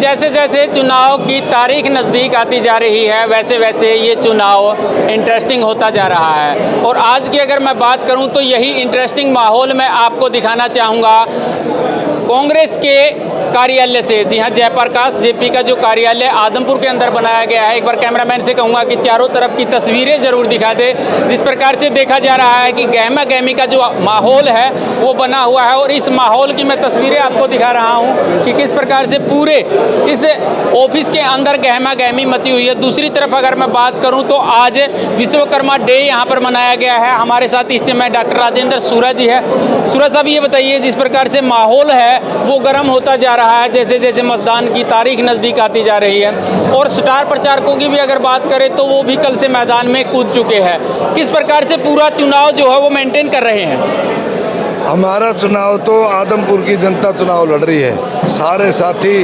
जैसे जैसे चुनाव की तारीख नज़दीक आती जा रही है वैसे वैसे ये चुनाव इंटरेस्टिंग होता जा रहा है। और आज की अगर मैं बात करूं तो यही इंटरेस्टिंग माहौल मैं आपको दिखाना चाहूँगा कांग्रेस के कार्यालय से। जी हाँ, जयप्रकाश जेपी का जो कार्यालय आदमपुर के अंदर बनाया गया है। एक बार कैमरामैन से कहूँगा कि चारों तरफ की तस्वीरें ज़रूर दिखा दे। जिस प्रकार से देखा जा रहा है कि गहमा गहमी का जो माहौल है वो बना हुआ है, और इस माहौल की मैं तस्वीरें आपको दिखा रहा हूँ कि किस प्रकार से पूरे इस ऑफिस के अंदर गहमा गहमी मची हुई है। दूसरी तरफ अगर मैं बात करूँ तो आज विश्वकर्मा डे यहाँ पर मनाया गया है। हमारे साथ इस समय डॉक्टर राजेंद्र सूरा जी है। सूरा साहब, ये बताइए, जिस प्रकार से माहौल है वो गर्म होता जा रहा है जैसे जैसे मतदान की तारीख नज़दीक आती जा रही है, और स्टार प्रचारकों की भी अगर बात करें तो वो भी कल से मैदान में कूद चुके हैं। किस प्रकार से पूरा चुनाव जो है वो मेंटेन कर रहे हैं? हमारा चुनाव तो आदमपुर की जनता चुनाव लड़ रही है। सारे साथी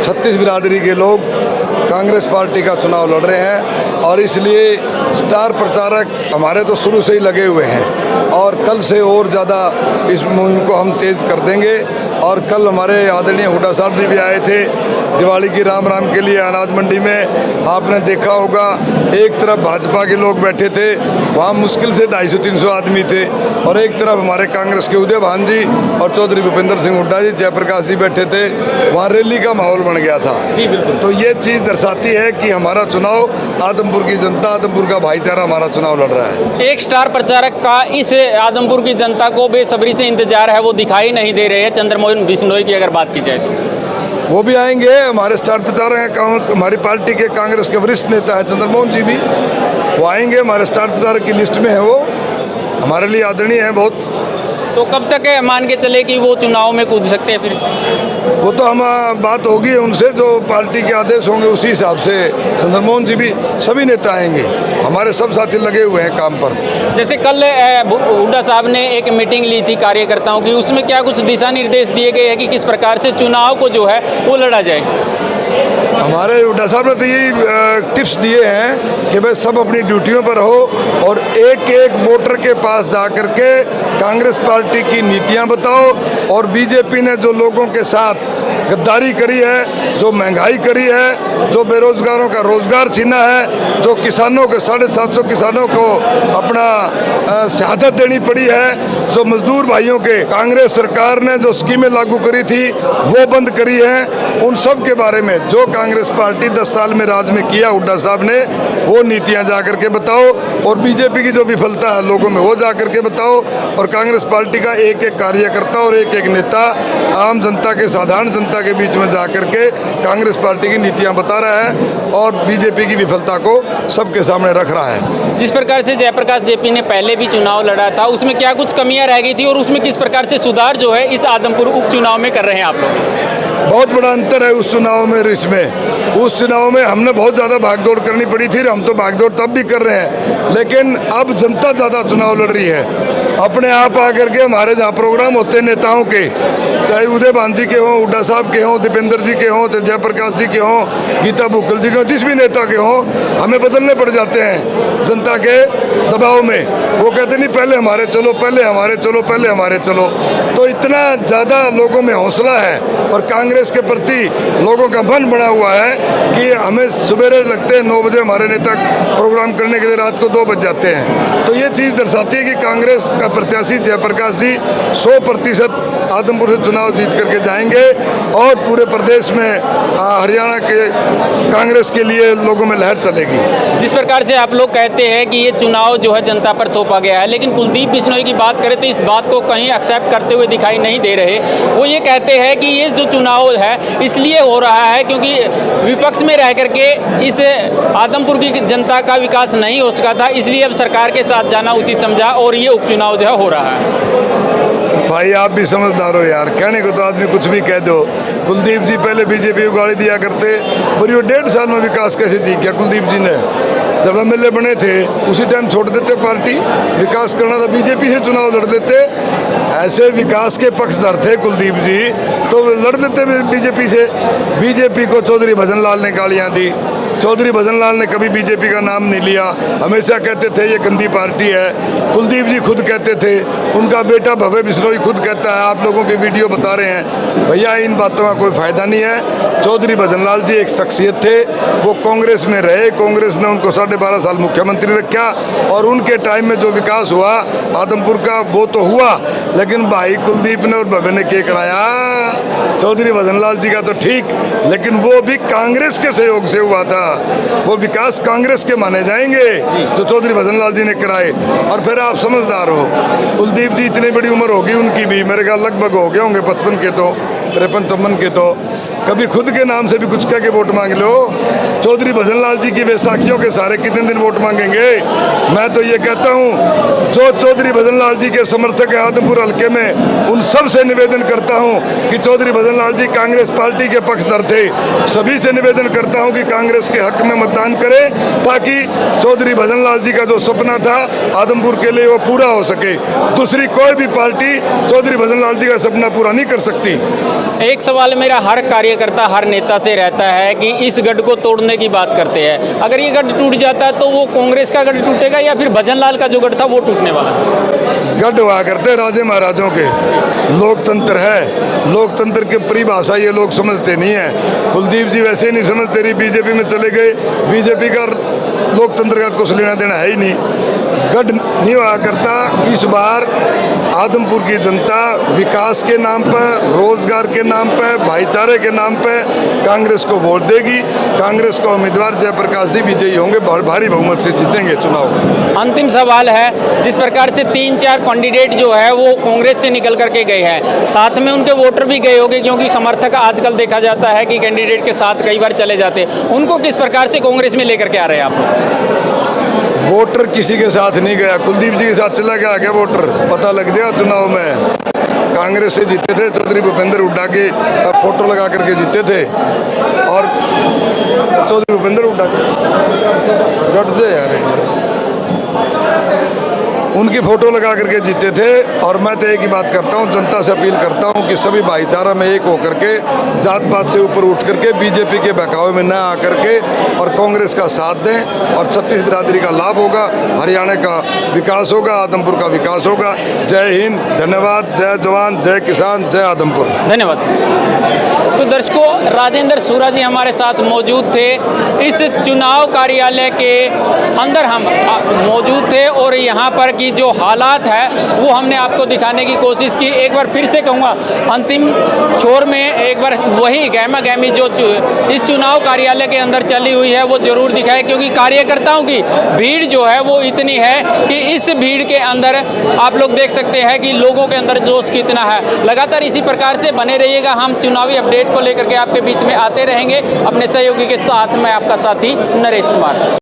36 बिरादरी के लोग कांग्रेस पार्टी का चुनाव लड़ रहे हैं, और इसलिए स्टार प्रचारक हमारे तो शुरू से ही लगे हुए हैं, और कल से और ज़्यादा इस मुहिम को हम तेज़ कर देंगे। और कल हमारे आदरणीय हुड्डा साहब जी भी आए थे दिवाली की राम राम के लिए अनाज मंडी में। आपने देखा होगा एक तरफ भाजपा के लोग बैठे थे, वहाँ मुश्किल से 250-300 आदमी थे, और एक तरफ हमारे कांग्रेस के उदय भान जी और चौधरी भूपेंद्र सिंह हुड्डा जी, जयप्रकाश जी बैठे थे। वहाँ रैली का माहौल बन गया था। जी बिल्कुल। तो ये चीज़ दर्शाती है कि हमारा चुनाव आदमपुर की जनता, आदमपुर का भाईचारा हमारा चुनाव लड़ रहा है। एक स्टार प्रचारक का इस आदमपुर की जनता को बेसब्री से इंतजार है, वो दिखाई नहीं दे रहे हैं। चंद्रमोहन बिश्नोई की अगर बात की जाए तो वो भी आएंगे। हमारे स्टार प्रचारक हैं, हमारी पार्टी के कांग्रेस के वरिष्ठ नेता हैं चंद्रमोहन जी भी, वो आएंगे। हमारे स्टार प्रचारक की लिस्ट में है, वो हमारे लिए आदरणीय है बहुत। तो कब तक मान के चले कि वो चुनाव में कूद सकते हैं? फिर वो तो हम बात होगी उनसे, जो पार्टी के आदेश होंगे उसी हिसाब से। चंद्रमोहन जी भी, सभी नेता आएंगे, हमारे सब साथी लगे हुए हैं काम पर। जैसे कल हुड्डा साहब ने एक मीटिंग ली थी कार्यकर्ताओं की, उसमें क्या कुछ दिशा निर्देश दिए गए हैं कि किस प्रकार से चुनाव को जो है वो लड़ा जाए? हमारे हुड्डा साहब ने तो यही टिप्स दिए हैं कि भाई सब अपनी ड्यूटियों पर हो, और एक एक वोटर के पास जा कर के कांग्रेस पार्टी की नीतियां बताओ। और बीजेपी ने जो लोगों के साथ गद्दारी करी है, जो महंगाई करी है, जो बेरोजगारों का रोजगार छीना है, जो किसानों के 750 किसानों को अपना शहादत देनी पड़ी है, जो मजदूर भाइयों के कांग्रेस सरकार ने जो स्कीमें लागू करी थी वो बंद करी है, उन सब के बारे में जो कांग्रेस पार्टी 10 साल में राज में किया हुड्डा साहब ने, वो नीतियां जा करके बताओ। और बीजेपी की जो विफलता है लोगों में, वो जा करके बताओ। और कांग्रेस पार्टी का एक एक कार्यकर्ता और एक एक नेता आम जनता के, साधारण जनता के बीच में जा करके कांग्रेस पार्टी की नीतियां बता रहा है, और बीजेपी की विफलता को सबके सामने रख रहा है। जिस प्रकार से जयप्रकाश जेपी ने पहले भी चुनाव लड़ा था, उसमें क्या कुछ कमियां रह गई थी, और उसमें किस प्रकार से सुधार जो है इस आदमपुर उपचुनाव में कर रहे हैं आप लोग? बहुत बड़ा अंतर है उस चुनाव में और इसमें। उस चुनाव में हमने बहुत ज़्यादा भागदौड़ करनी पड़ी थी, हम तो भागदौड़ तब भी कर रहे हैं, लेकिन अब जनता ज़्यादा चुनाव लड़ रही है। अपने आप आकर के हमारे जहाँ प्रोग्राम होते हैं नेताओं के, चाहे उदय भान जी के हों, हुड्डा साहब के हों, दीपेंद्र जी के हों, जयप्रकाश जी के हों, गीता बुक्कल जी के हों, जिस भी नेता के हों, हमें बदलने पड़ जाते हैं जनता के दबाव में। वो कहते नहीं पहले हमारे चलो, पहले हमारे चलो, पहले हमारे चलो। तो इतना ज़्यादा लोगों में हौसला है, और कांग्रेस के प्रति लोगों का मन बना हुआ है कि हमें सवेरे लगते हैं 9 बजे हमारे नेता प्रोग्राम करने के लिए रात को 2 बज जाते हैं। तो ये चीज़ दर्शाती है कि कांग्रेस का प्रत्याशी जयप्रकाश जी 100% आदमपुर से चुनाव जीत करके जाएंगे, और पूरे प्रदेश में हरियाणा के कांग्रेस के लिए लोगों में लहर चलेगी। जिस प्रकार से आप लोग कहते हैं कि ये चुनाव जो है जनता पर थोपा गया है, लेकिन कुलदीप बिश्नोई की बात करें तो इस बात को कहीं एक्सेप्ट करते हुए दिखाई नहीं दे रहे। वो ये कहते हैं कि ये जो चुनाव है इसलिए हो रहा है क्योंकि विपक्ष में रह करके इस आदमपुर की जनता का विकास नहीं हो सका था, इसलिए अब सरकार के साथ जाना उचित समझा, और ये उपचुनाव जो है हो रहा है। भाई आप भी समझदार हो यार, कहने को तो आदमी कुछ भी कह दो। कुलदीप जी पहले बीजेपी को गाली दिया करते, पर ये 1.5 साल में विकास कैसे दी क्या कुलदीप जी ने? जब एमएलए बने थे उसी टाइम छोड़ देते पार्टी, विकास करना था बीजेपी से चुनाव लड़ देते। ऐसे विकास के पक्षधर थे कुलदीप जी, तो लड़ लेते बीजेपी से। बीजेपी को चौधरी भजन लाल ने गालियाँ दी, चौधरी भजनलाल ने कभी बीजेपी का नाम नहीं लिया, हमेशा कहते थे ये गंदी पार्टी है। कुलदीप जी खुद कहते थे, उनका बेटा भव्य बिश्नोई खुद कहता है, आप लोगों के वीडियो बता रहे हैं। भैया इन बातों का कोई फ़ायदा नहीं है। चौधरी भजनलाल जी एक शख्सियत थे, वो कांग्रेस में रहे, कांग्रेस ने उनको 12.5 साल मुख्यमंत्री रखा और उनके टाइम में जो विकास हुआ आदमपुर का वो तो हुआ, लेकिन भाई कुलदीप ने और भव्य ने क्या कराया? चौधरी भजनलाल जी का तो ठीक, लेकिन वो भी कांग्रेस के सहयोग से हुआ था। वो विकास कांग्रेस के माने जाएंगे जो चौधरी भजनलाल जी ने कराए। और फिर आप समझदार हो, कुलदीप जी इतनी बड़ी उम्र होगी उनकी भी, मेरे ख्याल लगभग हो गए होंगे 55 के, तो 53-54 के, तो कभी खुद के नाम से भी कुछ कह के वोट मांग लो। चौधरी भजनलाल जी की बैसाखियों के सारे कितने दिन वोट मांगेंगे? मैं तो ये कहता हूँ, जो चौधरी भजनलाल जी के समर्थक हैं आदमपुर हल्के में, उन सब से निवेदन करता हूँ कि चौधरी भजनलाल जी कांग्रेस पार्टी के पक्षधर थे। सभी से निवेदन करता हूँ कि कांग्रेस के हक में मतदान करें, ताकि चौधरी भजनलाल जी का जो सपना था आदमपुर के लिए वो पूरा हो सके। दूसरी कोई भी पार्टी चौधरी भजनलाल जी का सपना पूरा नहीं कर सकती। एक सवाल मेरा हर कार्यकर्ता, हर नेता से रहता है कि इस गढ़ को तोड़ने की बात करते हैं। अगर ये गढ़ टूट जाता है तो वो कांग्रेस का गढ़ टूटेगा या फिर भजनलाल का जो गढ़ था वो टूटने वाला है? गढ़ हुआ करते राजे महाराजों के, लोकतंत्र है, लोकतंत्र की परिभाषा ये लोग समझते नहीं है। कुलदीप जी वैसे ही नहीं समझते, रही बीजेपी में चले गए, बीजेपी का लोकतंत्र का कुछ लेना देना है ही नहीं। गढ़ नहीं हुआ करता। इस बार आदमपुर की जनता विकास के नाम पर, रोजगार के नाम पर, भाईचारे के नाम पर कांग्रेस को वोट देगी। कांग्रेस का उम्मीदवार जयप्रकाश जी विजयी होंगे, भारी बहुमत से जीतेंगे चुनाव। अंतिम सवाल है, जिस प्रकार से 3-4 कैंडिडेट जो है वो कांग्रेस से निकल करके गए हैं, साथ में उनके वोटर भी गए होंगे, क्योंकि समर्थक आजकल देखा जाता है कि कैंडिडेट के साथ कई बार चले जाते हैं, उनको किस प्रकार से कांग्रेस में लेकर के आ रहे हैं आप? वोटर किसी के साथ नहीं गया, कुलदीप जी के साथ चला गया क्या वोटर? पता लग गया चुनाव में। कांग्रेस से जीते थे, चौधरी भूपेंद्र हुड्डा के फोटो लगा करके जीते थे, और चौधरी भूपेंद्र हुड्डा गट से यार उनकी फोटो लगा करके जीते थे। और मैं तो एक ही बात करता हूँ, जनता से अपील करता हूँ कि सभी भाईचारा में एक होकर के, जात पात से ऊपर उठ करके, बीजेपी के बहकावे में न आकर के और कांग्रेस का साथ दें, और छत्तीस बिरादरी का लाभ होगा, हरियाणा का विकास होगा, आदमपुर का विकास होगा। जय हिंद, धन्यवाद, जय जवान, जय किसान, जय आदमपुर। धन्यवाद। तो दर्शकों, राजेंद्र सूरा जी हमारे साथ मौजूद थे। इस चुनाव कार्यालय के अंदर हम मौजूद थे और यहाँ पर की जो हालात है वो हमने आपको दिखाने की कोशिश की। एक बार फिर से कहूँगा, अंतिम छोर में एक बार वही गहमा गहमी जो इस चुनाव कार्यालय के अंदर चली हुई है वो जरूर दिखाए, क्योंकि कार्यकर्ताओं की भीड़ जो है वो इतनी है कि इस भीड़ के अंदर आप लोग देख सकते हैं कि लोगों के अंदर जोश कितना है। लगातार इसी प्रकार से बने रहिएगा, हम चुनावी अपडेट को लेकर के आपके बीच में आते रहेंगे। अपने सहयोगी के साथ मैं आपका साथी नरेश कुमार।